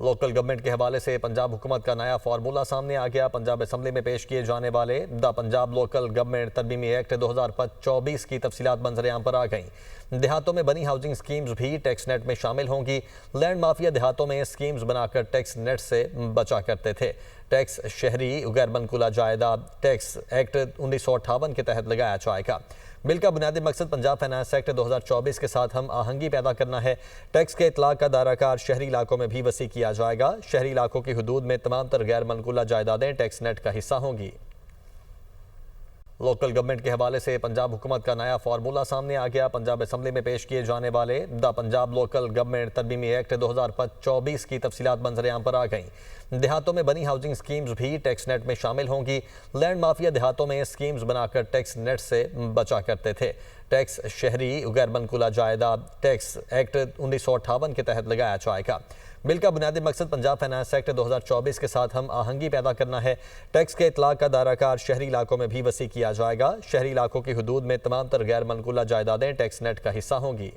Local government के हवाले से पंजाब हुकूमत का नया फार्मूला सामने आ गया। पंजाब असम्बली में पेश किए जाने वाले द पंजाब लोकल गवर्नमेंट तरमीमी एक्ट 2024 की तफसीलात मंजर-ए-आम पर आ गईं। देहातों में बनी हाउसिंग स्कीम्स भी टैक्स नेट में शामिल होंगी। लैंड माफिया देहातों में स्कीम्स बनाकर टैक्स नेट से बचा करते थे। टैक्स शहरी गैर मनकुला जायदाद टैक्स एक्ट 1958 के तहत लगाया जाएगा। बिल का बुनियादी मकसद पंजाब फाइनेंस एक्ट 2024 के साथ हम आहंगी पैदा करना है। टैक्स के इतलाक का दायराकार शहरी इलाकों में भी वसी किया जाएगा। शहरी इलाकों की हदूद में तमाम तर गैर मनकुला जायदादें टैक्स नेट का हिस्सा होंगी। लोकल गवर्नमेंट के हवाले से पंजाब हुकूमत का नया फार्मूला सामने आ गया। पंजाब असम्बली में पेश किए जाने वाले द पंजाब लोकल गवर्नमेंट तरमीमी एक्ट 2024 की तफसीलात मंजर-ए-आम पर आ गईं। देहातों में बनी हाउसिंग स्कीम्स भी टैक्स नेट में शामिल होंगी। लैंड माफिया देहातों में स्कीम्स बनाकर टैक्स नेट से बचा करते थे। टैक्स शहरी गैर मनकुला जायदाद टैक्स एक्ट 1958 के तहत लगाया जाएगा। बिल का बुनियादी मकसद पंजाब फाइनेंस एक्ट 2024 के साथ हम आहंगी पैदा करना है। टैक्स के इतलाक का दायराकार शहरी इलाकों में भी वसी किया जाएगा। शहरी इलाकों की हदूद में तमाम तर गैर मनकुला जायदादें टैक्स नेट का हिस्सा होंगी।